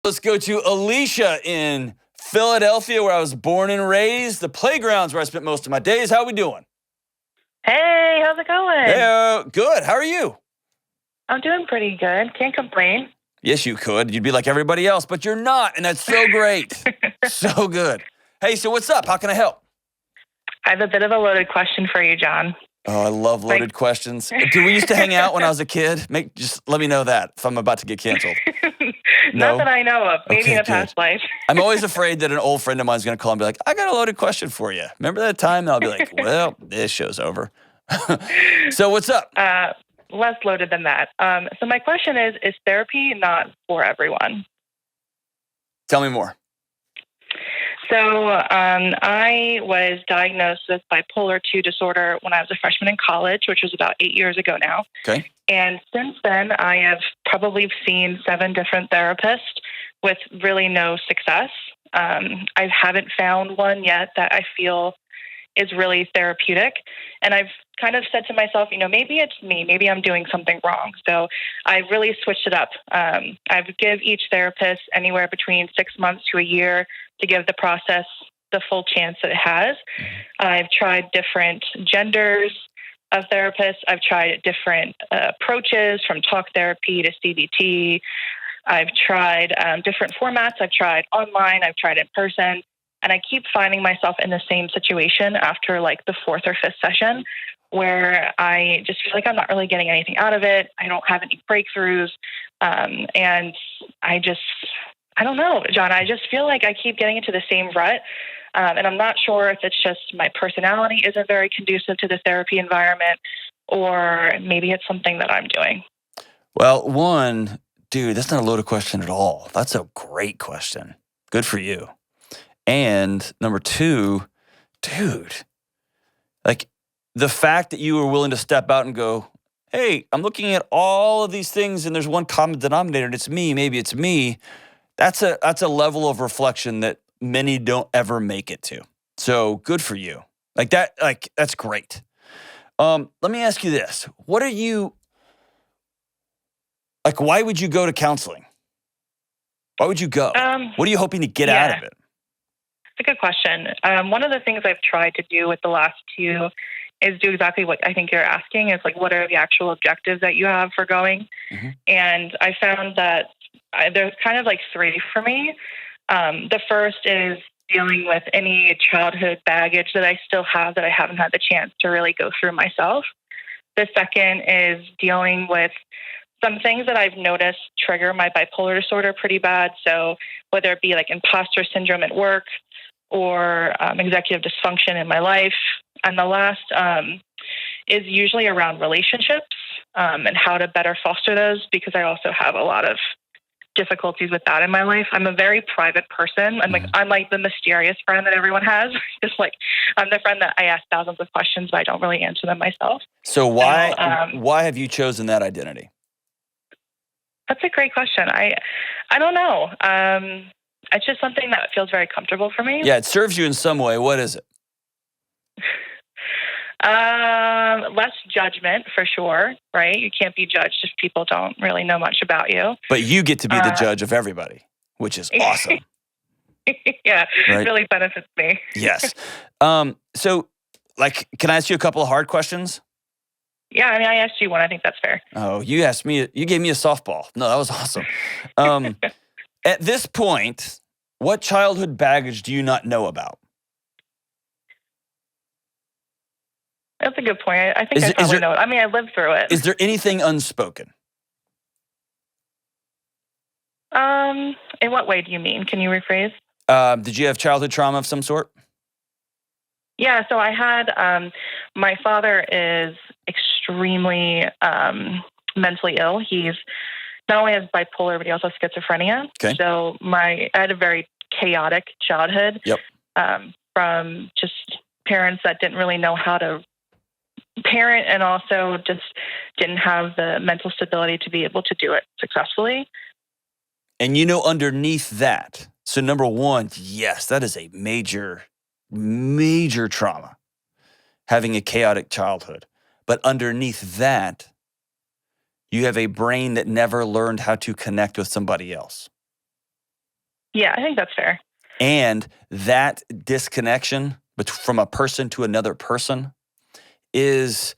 Let's go to Alicia in Philadelphia, where I was born and raised. The playground's where I spent most of my days. How are we doing? Hey, how's it going? Hey, good. How are you? I'm doing pretty good. Can't complain. Yes, you could. You'd be like everybody else, but you're not, and that's so great. So good. Hey, so what's up? How can I help? I have a bit of a loaded question for you, John. Oh, I love loaded questions. Do we used to hang out when I was a kid? Just let me know that if I'm about to get canceled. Not that I know of. Maybe in a past life. I'm always afraid that an old friend of mine is going to call and be like, I got a loaded question for you. Remember that time? And I'll be like, well, this show's over. So what's up? Less loaded than that. So my question is therapy not for everyone? Tell me more. So I was diagnosed with bipolar 2 disorder when I was a freshman in college, which was about 8 years ago now. Okay. And since then, I have probably seen 7 different therapists with really no success. I haven't found one yet that I feel is really therapeutic. And I've kind of said to myself, maybe it's me. Maybe I'm doing something wrong. So I really switched it up. I would give each therapist anywhere between 6 months to a year to give the process the full chance that it has. I've tried different genders of therapists. I've tried different approaches from talk therapy to CBT. I've tried different formats. I've tried online. I've tried in person. And I keep finding myself in the same situation after like the 4th or 5th session where I just feel like I'm not really getting anything out of it. I don't have any breakthroughs. And I don't know, John, I just feel like I keep getting into the same rut. And I'm not sure if it's just my personality isn't very conducive to the therapy environment, or maybe it's something that I'm doing. Well, one, dude, that's not a loaded question at all. That's a great question. Good for you. And number 2, dude, like the fact that you were willing to step out and go, hey, I'm looking at all of these things and there's one common denominator and it's me, maybe it's me. That's a level of reflection that many don't ever make it to. So good for you. That's great. Let me ask you this. Why would you go to counseling? Why would you go? What are you hoping to get out of it? It's a good question. One of the things I've tried to do with the last 2 is do exactly what I think you're asking, is like, what are the actual objectives that you have for going? Mm-hmm. And I found that there's kind of like 3 for me. The first is dealing with any childhood baggage that I still have that I haven't had the chance to really go through myself. The second is dealing with some things that I've noticed trigger my bipolar disorder pretty bad. So whether it be like imposter syndrome at work or executive dysfunction in my life. And the last is usually around relationships and how to better foster those, because I also have a lot of difficulties with that in my life. I'm a very private person. I'm like the mysterious friend that everyone has. Just like I'm the friend that I ask thousands of questions, but I don't really answer them myself. So why have you chosen that identity? That's a great question. I don't know. It's just something that feels very comfortable for me. Yeah, it serves you in some way. What is it? Less judgment for sure, right? You can't be judged if people don't really know much about you. But you get to be the judge of everybody, which is awesome. Yeah, right? It really benefits me. Yes. So, can I ask you a couple of hard questions? Yeah, I asked you one. I think that's fair. Oh, you asked me. You gave me a softball. No, that was awesome. At this point, what childhood baggage do you not know about? That's a good point. I think I probably know it. I lived through it. Is there anything unspoken? In what way do you mean? Can you rephrase? Did you have childhood trauma of some sort? Yeah, so I had, my father is extremely mentally ill. He's not only has bipolar, but he also has schizophrenia. Okay. So I had a very chaotic childhood. Yep. From just parents that didn't really know how to parent and also just didn't have the mental stability to be able to do it successfully. And underneath that, so number 1, yes, that is a major, major trauma, having a chaotic childhood. But underneath that, you have a brain that never learned how to connect with somebody else. Yeah, I think that's fair. And that disconnection from a person to another person is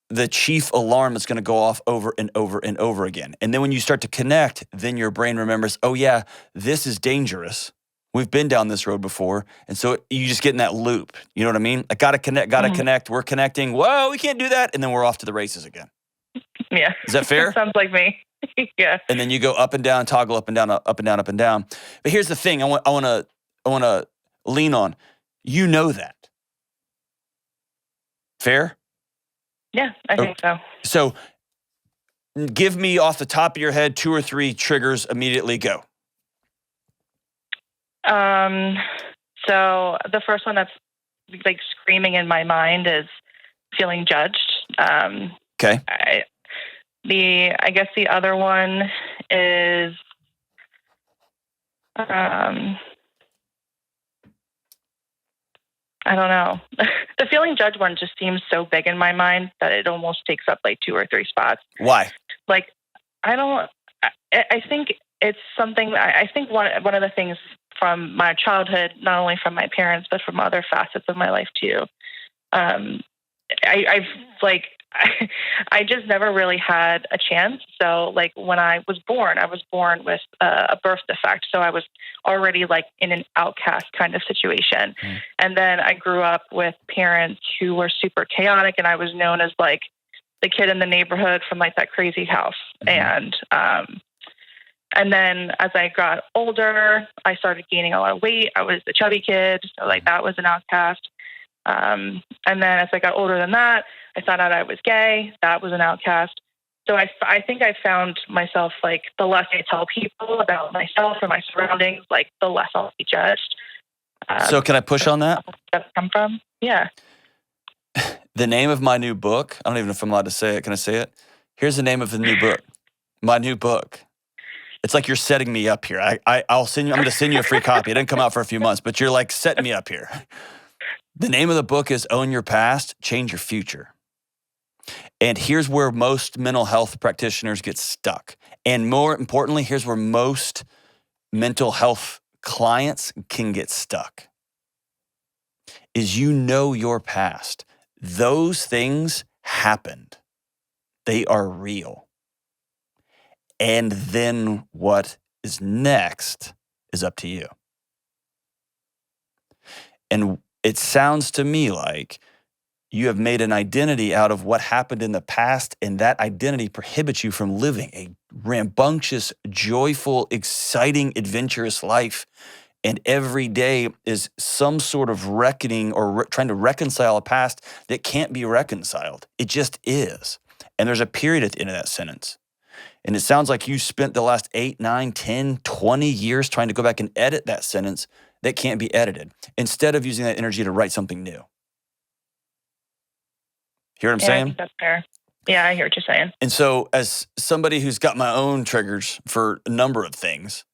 the chief alarm that's going to go off over and over and over again. And then when you start to connect, then your brain remembers, oh yeah, this is dangerous. We've been down this road before. And so you just get in that loop. You know what I mean? I got to connect. We're connecting. Whoa, we can't do that. And then we're off to the races again. Yeah. Is that fair? Sounds like me. Yeah. And then you go up and down, toggle up and down, up and down, up and down. But here's the thing I want to lean on. You know that. Fair? Yeah, I think so. So give me off the top of your head 2 or 3 triggers, immediately go. So the first one that's like screaming in my mind is feeling judged. Okay. I guess the other one is I don't know. The feeling judged one just seems so big in my mind that it almost takes up like 2 or 3 spots. Why? Like, I think it's something, I think one of the things from my childhood, not only from my parents, but from other facets of my life too. I just never really had a chance. So like when I was born with a birth defect. So I was already like in an outcast kind of situation. Mm. And then I grew up with parents who were super chaotic, and I was known as like the kid in the neighborhood from like that crazy house. Mm. And then as I got older, I started gaining a lot of weight. I was the chubby kid. So like that was an outcast. And then as I got older than that, I found out I was gay. That was an outcast. So I think I found myself, like, the less I tell people about myself or my surroundings, like, the less I'll be judged. So can I push on that? That's come from? Yeah. The name of my new book, I don't even know if I'm allowed to say it. Can I say it? Here's the name of the new book. My new book. It's like you're setting me up here. I'll send you, I'm going to send you a free copy. It didn't come out for a few months, but you're like setting me up here. The name of the book is Own Your Past, Change Your Future. And here's where most mental health practitioners get stuck. And more importantly, here's where most mental health clients can get stuck. Is you know your past. Those things happened. They are real. And then what is next is up to you. And it sounds to me like you have made an identity out of what happened in the past, and that identity prohibits you from living a rambunctious, joyful, exciting, adventurous life. And every day is some sort of reckoning or trying to reconcile a past that can't be reconciled. It just is. And there's a period at the end of that sentence. And it sounds like you spent the last 8, 9, 10, 20 years trying to go back and edit that sentence that can't be edited, instead of using that energy to write something new. Hear what I'm saying? I think that's fair. Yeah, I hear what you're saying. And so as somebody who's got my own triggers for a number of things,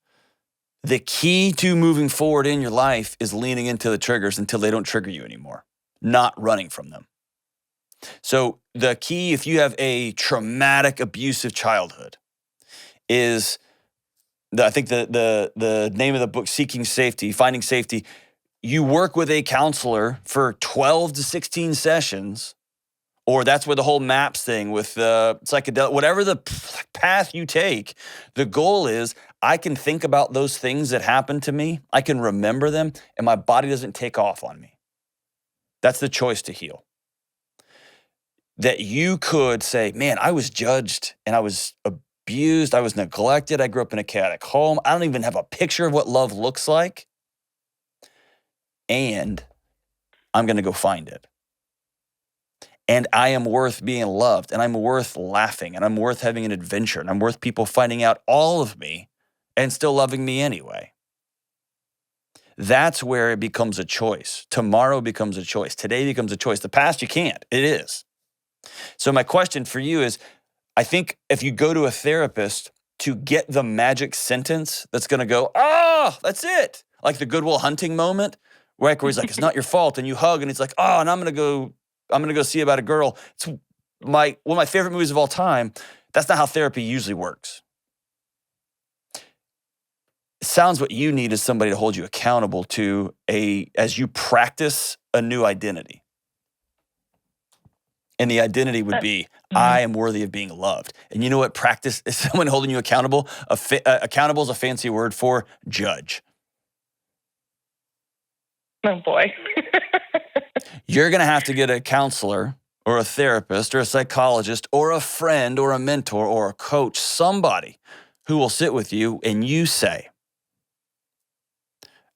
the key to moving forward in your life is leaning into the triggers until they don't trigger you anymore, not running from them. So the key, if you have a traumatic, abusive childhood, is I think the name of the book, Seeking Safety, Finding Safety. You work with a counselor for 12 to 16 sessions, or that's where the whole MAPS thing with psychedelic, whatever the path you take, the goal is I can think about those things that happened to me, I can remember them, and my body doesn't take off on me. That's the choice to heal. That you could say, man, I was judged and I was abused, I was neglected, I grew up in a chaotic home, I don't even have a picture of what love looks like, and I'm going to go find it. And I am worth being loved, and I'm worth laughing, and I'm worth having an adventure, and I'm worth people finding out all of me and still loving me anyway. That's where it becomes a choice. Tomorrow becomes a choice. Today becomes a choice. The past, you can't. It is. So my question for you is, I think if you go to a therapist to get the magic sentence that's going to go, that's it. Like the Good Will Hunting moment, where he's like, it's not your fault. And you hug, and it's like, and I'm going to go see about a girl. It's one of my favorite movies of all time. That's not how therapy usually works. It sounds what you need is somebody to hold you accountable to as you practice a new identity. And the identity would be, I am worthy of being loved. And you know what practice is? Someone holding you accountable. Accountable is a fancy word for judge. Oh, boy. You're going to have to get a counselor or a therapist or a psychologist or a friend or a mentor or a coach, somebody who will sit with you and you say,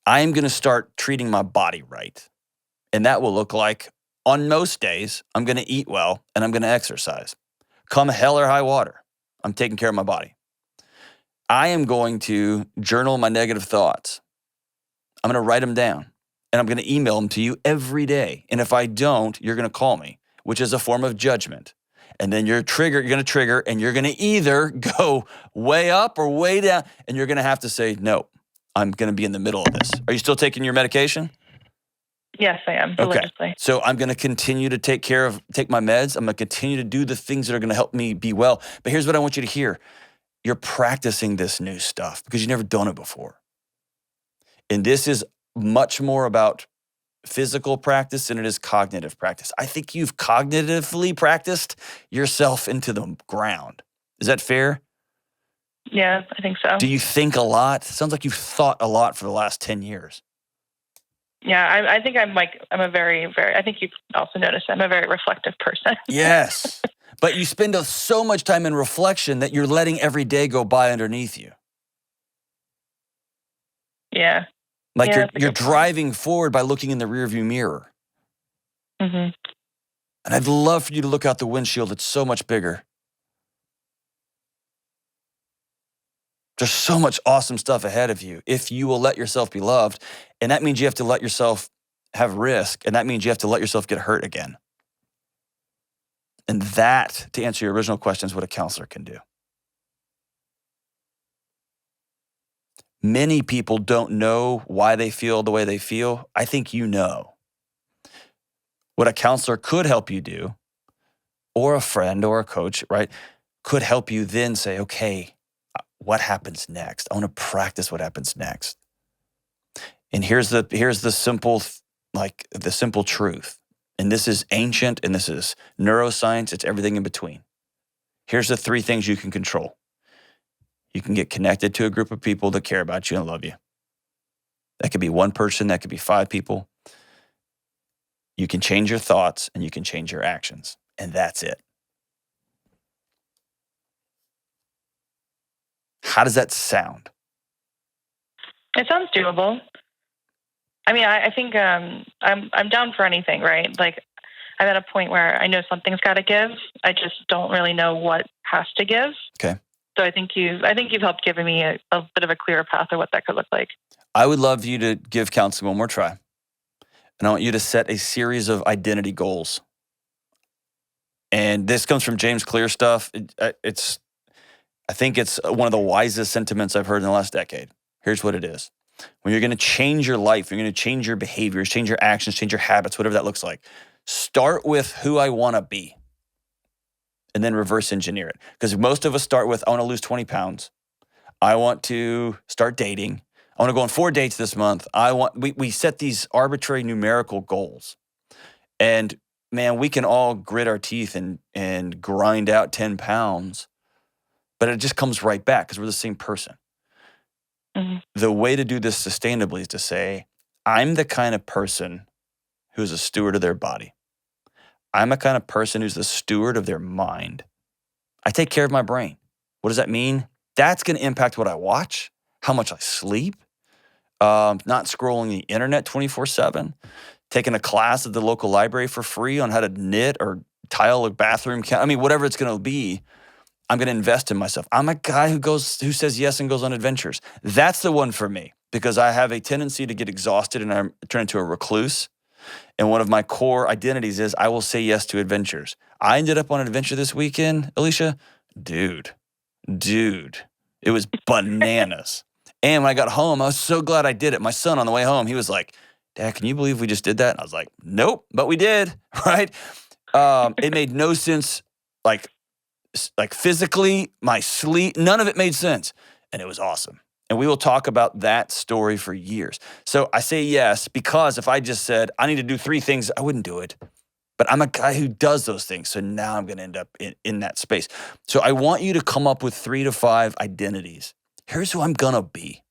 I am going to start treating my body right. And that will look like, on most days, I'm going to eat well and I'm going to exercise. Come hell or high water, I'm taking care of my body. I am going to journal my negative thoughts. I'm going to write them down and I'm going to email them to you every day. And if I don't, you're going to call me, which is a form of judgment. And then you're going to trigger and you're going to either go way up or way down. And you're going to have to say, no, I'm going to be in the middle of this. Are you still taking your medication? Yes, I am. Religiously. Okay. So I'm going to continue to take my meds. I'm going to continue to do the things that are going to help me be well. But here's what I want you to hear. You're practicing this new stuff because you've never done it before. And this is much more about physical practice than it is cognitive practice. I think you've cognitively practiced yourself into the ground. Is that fair? Yeah, I think so. Do you think a lot? Sounds like you've thought a lot for the last 10 years. Yeah, I think I'm a very, very, I think you've also noticed I'm a very reflective person. Yes. But you spend so much time in reflection that you're letting every day go by underneath you. Yeah. Like you're driving forward by looking in the rearview mirror. Mm-hmm. And I'd love for you to look out the windshield. It's so much bigger. There's so much awesome stuff ahead of you if you will let yourself be loved. And that means you have to let yourself have risk. And that means you have to let yourself get hurt again. And that, to answer your original question, is what a counselor can do. Many people don't know why they feel the way they feel. I think you know. What a counselor could help you do, or a friend or a coach, right, could help you then say, okay, what happens next? I want to practice what happens next. And here's the simple truth. And this is ancient and this is neuroscience. It's everything in between. Here's the 3 things you can control. You can get connected to a group of people that care about you and love you. That could be 1 person, that could be 5 people. You can change your thoughts and you can change your actions. And that's it. How does that sound? It sounds doable. I mean, I think I'm down for anything, right? Like, I'm at a point where I know something's got to give. I just don't really know what has to give. Okay. So I think you've helped giving me a bit of a clearer path of what that could look like. I would love you to give counseling one more try. And I want you to set a series of identity goals. And this comes from James Clear stuff. I think it's one of the wisest sentiments I've heard in the last decade. Here's what it is. When you're going to change your life, you're going to change your behaviors, change your actions, change your habits, whatever that looks like. Start with who I want to be and then reverse engineer it. Because most of us start with, I want to lose 20 pounds. I want to start dating. I want to go on 4 dates this month. We set these arbitrary numerical goals. And man, we can all grit our teeth and grind out 10 pounds, but it just comes right back because we're the same person. Mm-hmm. The way to do this sustainably is to say, I'm the kind of person who's a steward of their body. I'm a kind of person who's the steward of their mind. I take care of my brain. What does that mean? That's going to impact what I watch, how much I sleep, not scrolling the internet 24/7, taking a class at the local library for free on how to knit or tile a bathroom. Whatever it's going to be, I'm going to invest in myself. I'm a guy who says yes and goes on adventures. That's the one for me because I have a tendency to get exhausted and I turn into a recluse. And one of my core identities is I will say yes to adventures. I ended up on an adventure this weekend, Alicia. Dude, it was bananas. And when I got home, I was so glad I did it. My son on the way home, he was like, Dad, can you believe we just did that? And I was like, nope, but we did, right? It made no sense, like physically, my sleep, none of it made sense. And it was awesome. And we will talk about that story for years. So I say yes because if I just said, I need to do 3 things, I wouldn't do it. But I'm a guy who does those things. So now I'm going to end up in that space. So I want you to come up with 3 to 5 identities. Here's who I'm going to be.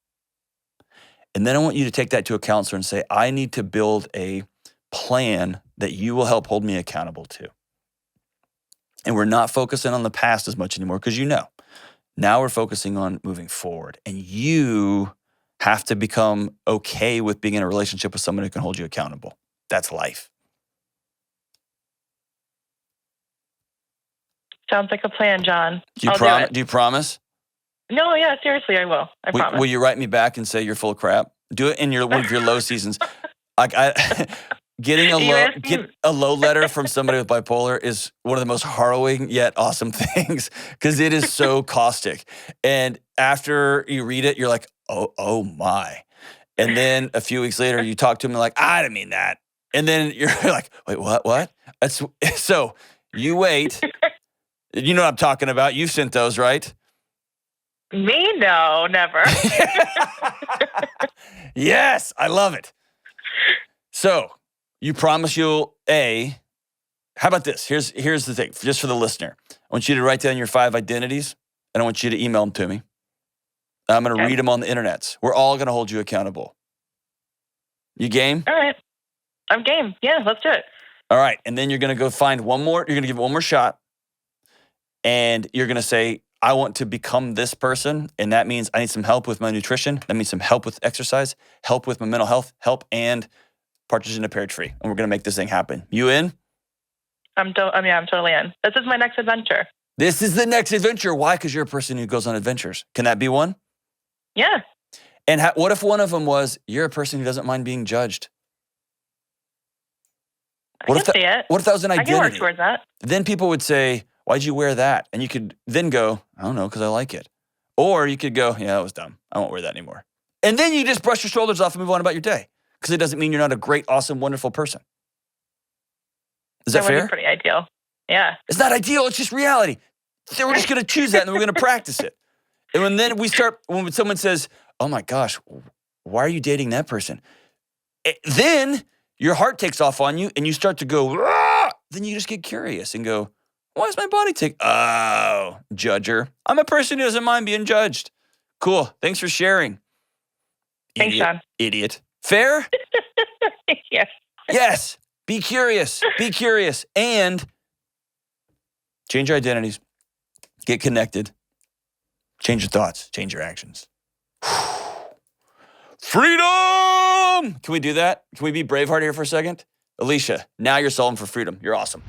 And then I want you to take that to a counselor and say, I need to build a plan that you will help hold me accountable to. And we're not focusing on the past as much anymore because now we're focusing on moving forward. And you have to become okay with being in a relationship with someone who can hold you accountable. That's life. Sounds like a plan, John. Do you promise? No, yeah, seriously, I will. I promise. Will you write me back and say you're full of crap? Do it in one of your low seasons. Getting a low letter from somebody with bipolar is one of the most harrowing yet awesome things because it is so caustic. And after you read it, you're like, oh my. And then a few weeks later, you talk to them like, I didn't mean that. And then you're like, wait, what? So you wait. You know what I'm talking about. You've sent those, right? Me? No, never. Yes, I love it. So you promise you'll, how about this? Here's the thing, just for the listener. I want you to write down your 5 identities, and I want you to email them to me. I'm going to read them on the internets. We're all going to hold you accountable. You game? All right. I'm game. Yeah, let's do it. All right. And then you're going to go find one more. You're going to give it one more shot. And you're going to say, I want to become this person. And that means I need some help with my nutrition. That means some help with exercise, help with my mental health, and Partridge in a Pear Tree. And we're going to make this thing happen. You in? I'm totally in. This is my next adventure. This is the next adventure. Why? Because you're a person who goes on adventures. Can that be one? Yeah. And what if one of them was, you're a person who doesn't mind being judged? I can see it. What if that was an identity? I can work towards that. Then people would say, why'd you wear that? And you could then go, I don't know, because I like it. Or you could go, yeah, that was dumb. I won't wear that anymore. And then you just brush your shoulders off and move on about your day. Because it doesn't mean you're not a great, awesome, wonderful person. Is that fair? Would be pretty ideal. Yeah. It's not ideal. It's just reality. So we're just going to choose that and then we're going to practice it. And when someone says, oh my gosh, why are you dating that person? Then your heart takes off on you and you start to go, Rah! Then you just get curious and go, why is my body take? Oh, judger. I'm a person who doesn't mind being judged. Cool. Thanks for sharing. Thanks, Sean. Idiot. Fair? Yes. Yes. Be curious. Be curious. And change your identities. Get connected. Change your thoughts. Change your actions. Freedom! Can we do that? Can we be Braveheart here for a second? Alicia, now you're solving for freedom. You're awesome.